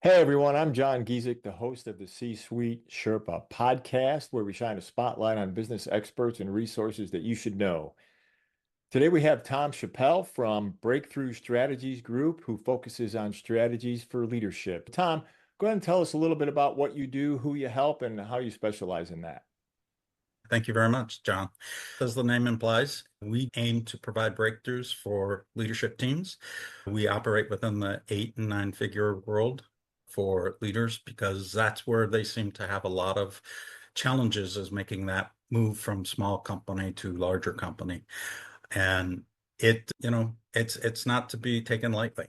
Hey everyone, I'm John Giesick, the host of the C-Suite Sherpa podcast, where we shine a spotlight on business experts and resources that you should know. Today we have Tom Chappell from Breakthrough Strategies Group, who focuses on strategies for leadership. Tom, go ahead and tell us a little bit about what you do, who you help, and how you specialize in that. Thank you very much, John. As the name implies, we aim to provide breakthroughs for leadership teams. We operate within the 8 and 9 figure world for leaders because that's where they seem to have a lot of challenges is making that move from small company to larger company. And it's not to be taken lightly.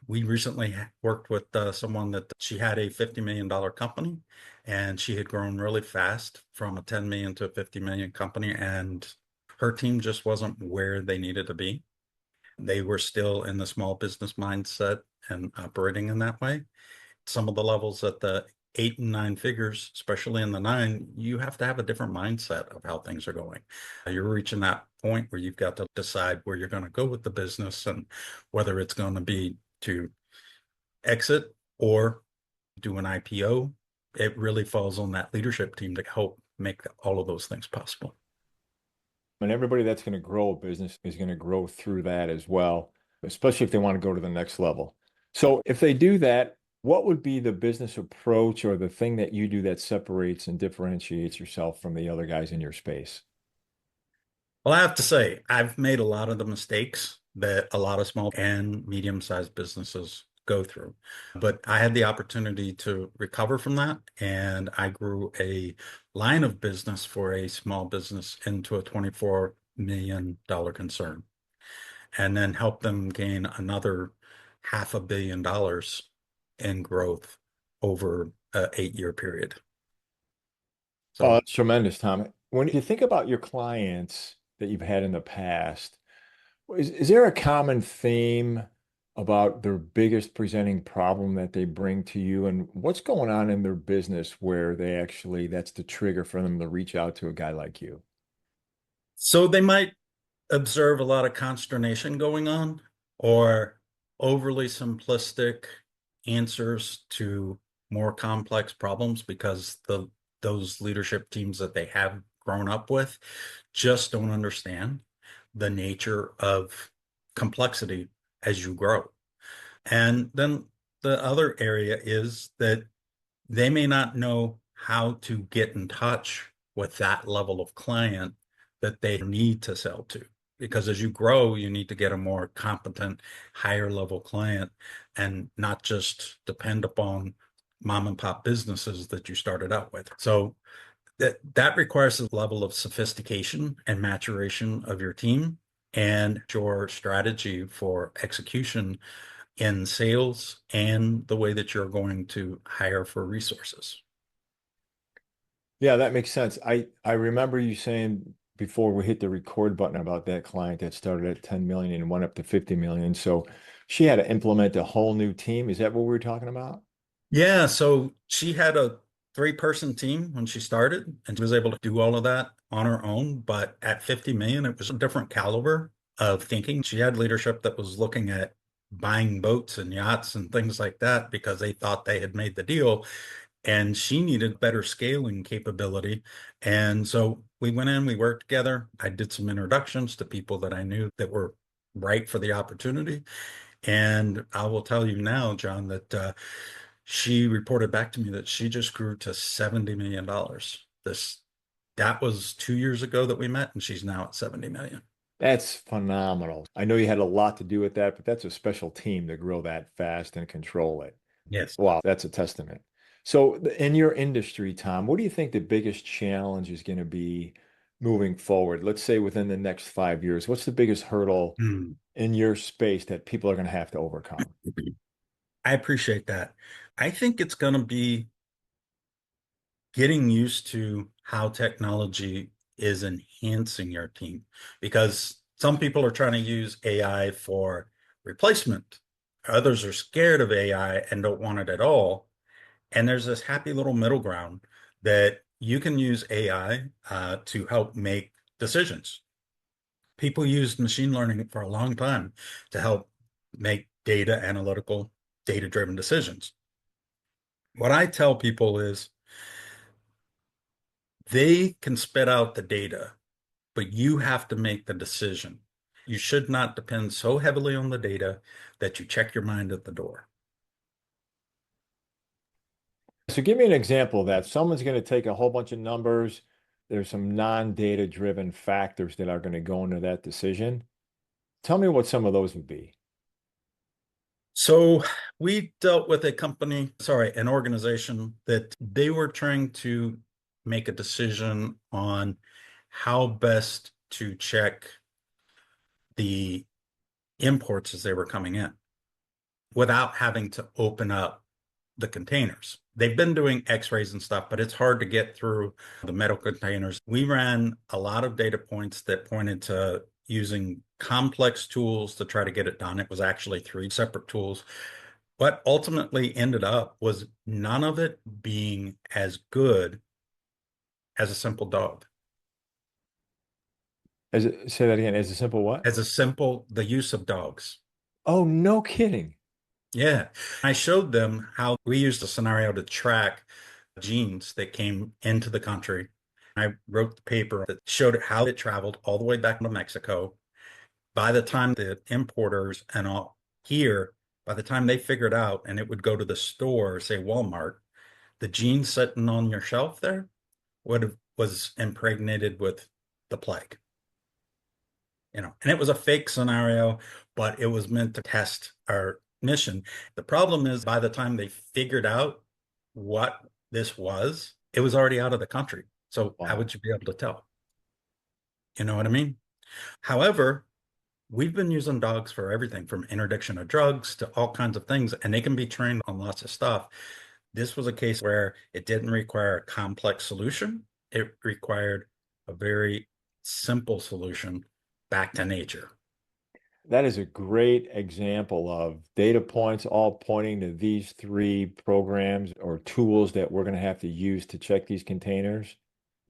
We recently worked with someone that she had a $50 million company and she had grown really fast from a 10 million to a 50 million company. And her team just wasn't where they needed to be. They were still in the small business mindset and operating in that way. Some of the levels at the 8 and 9 figures, especially in the nine, you have to have a different mindset of how things are going. You're reaching that point where you've got to decide where you're going to go with the business and whether it's going to be to exit or do an IPO. It really falls on that leadership team to help make all of those things possible. And everybody that's going to grow a business is going to grow through that as well, especially if they want to go to the next level. So if they do that, what would be the business approach or the thing that you do that separates and differentiates yourself from the other guys in your space? Well, I have to say, I've made a lot of the mistakes that a lot of small and medium-sized businesses go through. But I had the opportunity to recover from that, and I grew a line of business for a small business into a $24 million concern, and then helped them gain another $500 million in growth over an 8 year period. Oh, So that's tremendous, Tom. When you think about your clients that you've had in the past, is there a common theme about their biggest presenting problem that they bring to you, and what's going on in their business where they actually that's the trigger for them to reach out to a guy like you? So they might observe a lot of consternation going on or overly simplistic answers to more complex problems because those leadership teams that they have grown up with just don't understand the nature of complexity as you grow. And then the other area is that they may not know how to get in touch with that level of client that they need to sell to. Because as you grow, you need to get a more competent, higher level client and not just depend upon mom and pop businesses that you started out with. So that requires a level of sophistication and maturation of your team and your strategy for execution in sales and the way that you're going to hire for resources. Yeah, that makes sense. I remember you saying before we hit the record button about that client that started at 10 million and went up to 50 million. So she had to implement a whole new team. Is that what we were talking about? Yeah, so she had a 3 person team when she started and she was able to do all of that on her own. But at 50 million, it was a different caliber of thinking. She had leadership that was looking at buying boats and yachts and things like that because they thought they had made the deal. And she needed better scaling capability. And so we went in, we worked together. I did some introductions to people that I knew that were right for the opportunity. And I will tell you now, John, that she reported back to me that she just grew to $70 million. That was 2 years ago that we met, and she's now at 70 million. That's phenomenal. I know you had a lot to do with that, but that's a special team to grow that fast and control it. Yes. Wow, that's a testament. So, in your industry, Tom, what do you think the biggest challenge is going to be moving forward? Let's say within the next 5 years, what's the biggest hurdle Hmm. in your space that people are going to have to overcome? I appreciate that. I think it's going to be getting used to how technology is enhancing your team because some people are trying to use AI for replacement. Others are scared of AI and don't want it at all. And there's this happy little middle ground that you can use AI to help make decisions. People used machine learning for a long time to help make data analytical, data driven decisions. What I tell people is they can spit out the data, but you have to make the decision. You should not depend so heavily on the data that you check your mind at the door. So give me an example of that. Someone's going to take a whole bunch of numbers. There's some non-data driven factors that are going to go into that decision. Tell me what some of those would be. So we dealt with a company, sorry, an organization that they were trying to make a decision on how best to check the imports as they were coming in without having to open up the containers. They've been doing x-rays and stuff, but it's hard to get through the metal containers. We ran a lot of data points that pointed to using complex tools to try to get it done. It was actually three separate tools. What ultimately ended up was none of it being as good as a simple dog. Say that again, as a simple what? As a simple, the use of dogs. Oh, no kidding. Yeah. I showed them how we used a scenario to track genes that came into the country. I wrote the paper that showed how it traveled all the way back to Mexico. By the time the importers and all here, by the time they figured out and it would go to the store, say Walmart, the gene sitting on your shelf there was impregnated with the plague. And it was a fake scenario, but it was meant to test our mission. The problem is by the time they figured out what this was, it was already out of the country. So how Wow. would you be able to tell? You know what I mean? However, we've been using dogs for everything from interdiction of drugs to all kinds of things, and they can be trained on lots of stuff. This was a case where it didn't require a complex solution. It required a very simple solution back to nature. That is a great example of data points all pointing to these three programs or tools that we're going to have to use to check these containers.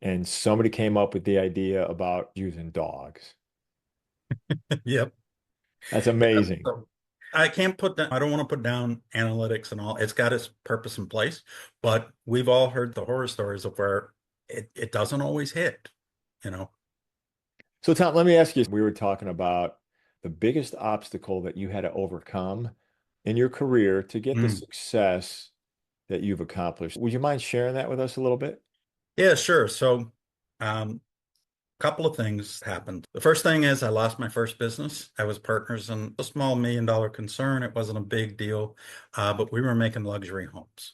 And somebody came up with the idea about using dogs. Yep. That's Yep. amazing. So I can't put that, I don't want to put down analytics and all. It's got its purpose in place, but we've all heard the horror stories of where it doesn't always hit, you know. So, Tom, let me ask you, we were talking about the biggest obstacle that you had to overcome in your career to get the Mm. success that you've accomplished. Would you mind sharing that with us a little bit? Yeah, sure. So, a couple of things happened. The first thing is I lost my first business. I was partners in a small $1 million concern. It wasn't a big deal, but we were making luxury homes.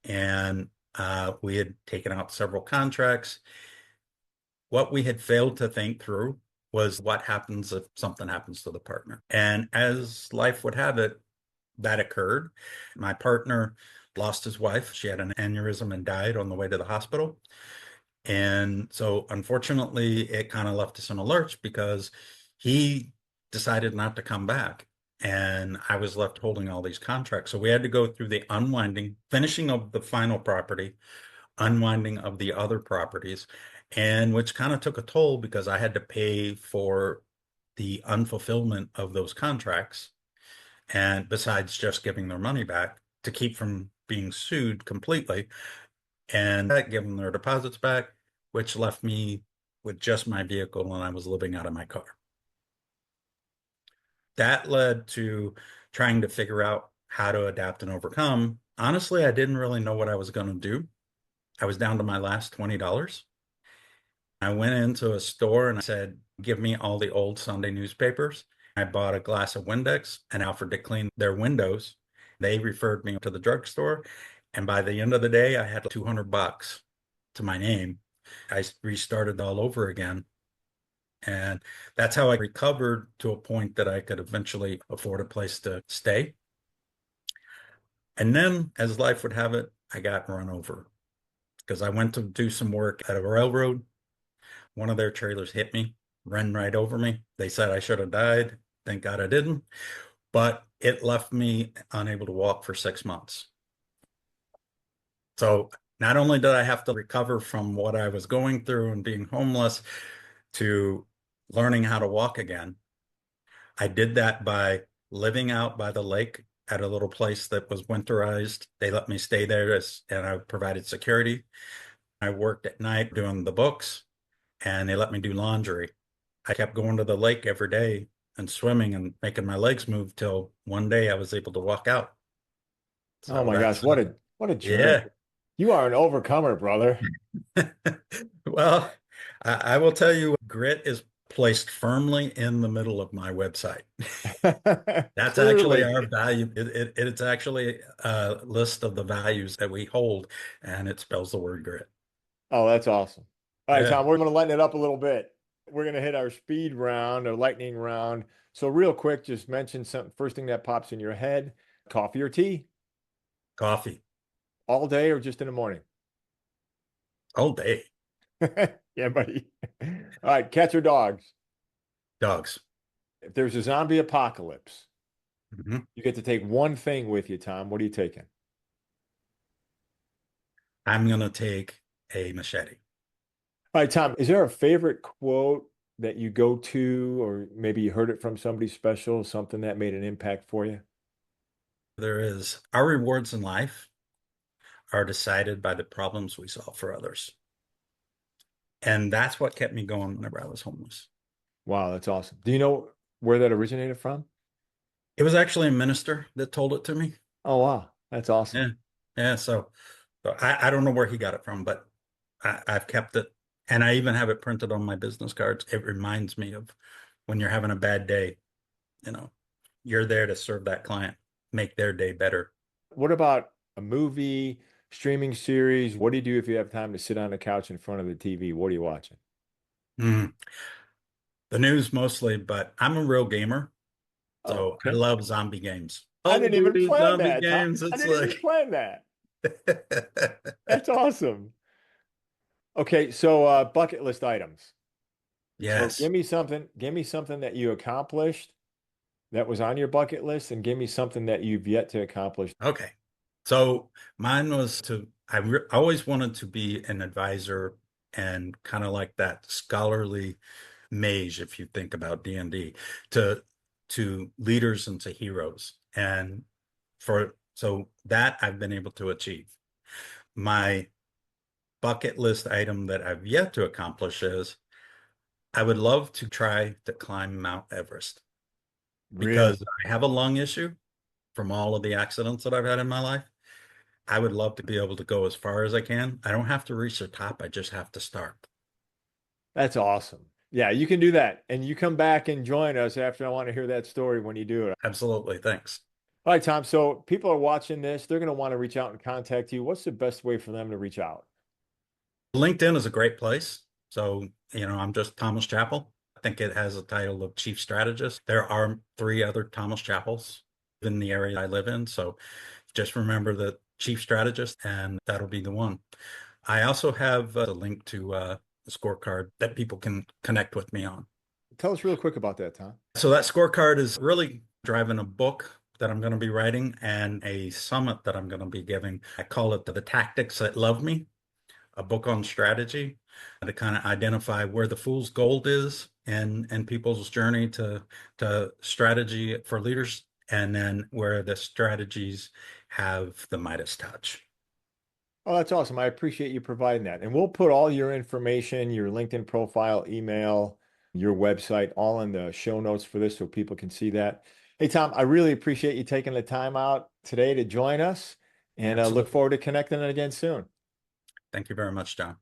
And we had taken out several contracts. What we had failed to think through was what happens if something happens to the partner. And as life would have it, that occurred. My partner lost his wife. She had an aneurysm and died on the way to the hospital. And so, unfortunately, it kind of left us in a lurch because he decided not to come back. And I was left holding all these contracts. So, we had to go through the unwinding, finishing of the final property, unwinding of the other properties, and which kind of took a toll because I had to pay for the unfulfillment of those contracts. And besides just giving their money back to keep from being sued completely and give them their deposits back, which left me with just my vehicle and I was living out of my car. That led to trying to figure out how to adapt and overcome. Honestly, I didn't really know what I was going to do. I was down to my last $20. I went into a store and I said, give me all the old Sunday newspapers. I bought a glass of Windex and offered to clean their windows. They referred me to the drugstore. And by the end of the day, I had $200 to my name. I restarted all over again. And that's how I recovered to a point that I could eventually afford a place to stay. And then, as life would have it, I got run over because I went to do some work at a railroad. One of their trailers hit me, ran right over me. They said I should have died. Thank God I didn't. But it left me unable to walk for 6 months. So not only did I have to recover from what I was going through and being homeless to learning how to walk again, I did that by living out by the lake at a little place that was winterized. They let me stay there and I provided security. I worked at night doing the books and they let me do laundry. I kept going to the lake every day and swimming and making my legs move till one day I was able to walk out. Oh So my gosh, that's, what a journey. yeah. You are an overcomer, brother. Well, I will tell you, grit is placed firmly in the middle of my website. That's actually Clearly. our value. It's actually a list of the values that we hold, and it spells the word grit. Oh, that's awesome. All right, Yeah. Tom, we're going to lighten it up a little bit. We're going to hit our speed round, our lightning round. So, real quick, just mention something. First thing that pops in your head, coffee or tea, Coffee all day or just in the morning? all day. Yeah, buddy. All right, cats or dogs? Dogs. If there's a zombie apocalypse, Mhm. you get to take one thing with you, Tom. What are you taking? I'm going to take a machete. All right, Tom, is there a favorite quote that you go to, or maybe you heard it from somebody special, something that made an impact for you? There is our rewards in life are decided by the problems we solve for others. And that's what kept me going whenever I was homeless. Wow, that's awesome. Do you know where that originated from? It was actually a minister that told it to me. Oh, wow. That's awesome. Yeah. Yeah. So I don't know where he got it from, but I've kept it. And I even have it printed on my business cards. It reminds me of when you're having a bad day, you know, you're there to serve that client, make their day better. What about a movie, streaming series? What do you do if you have time to sit on the couch in front of the TV? What are you watching? Mm. The news mostly, but I'm a real gamer. Oh, So I okay. love zombie games. I Call of didn't even Duty plan zombie that, Tom. games. I It's didn't even like, plan that. That's awesome. Okay, so bucket list items. So yes. give me something that you accomplished that was on your bucket list, and give me something that you've yet to accomplish. Okay. So mine was I always wanted to be an advisor and kind of like that scholarly mage, if you think about D&D, to to leaders and to heroes. And so that I've been able to achieve. My bucket list item that I've yet to accomplish is I would love to try to climb Mount Everest Really? because I have a lung issue from all of the accidents that I've had in my life. I would love to be able to go as far as I can. I don't have to reach the top. I just have to start. That's awesome. Yeah, you can do that. And you come back and join us after I want to hear that story when you do it. Absolutely. Thanks. All right, Tom. So people are watching this, they're going to want to reach out and contact you. What's the best way for them to reach out? LinkedIn is a great place. So, I'm just Thomas Chappell. I think it has a title of chief strategist. There are three other Thomas Chappells in the area I live in. So just remember the chief strategist, and that'll be the one. I also have a link to a scorecard that people can connect with me on. Tell us real quick about that, Tom. So that scorecard is really driving a book that I'm going to be writing and a summit that I'm going to be giving. I call it the Tactics That Love Me, a book on strategy to kind of identify where the fool's gold is and people's journey to strategy for leaders, and then where the strategies have the Midas touch. Oh, that's awesome. I appreciate you providing that. And we'll put all your information, your LinkedIn profile, email, your website, all in the show notes for this so people can see that. Hey, Tom, I really appreciate you taking the time out today to join us and look Absolutely. forward to connecting again soon. Thank you very much, John.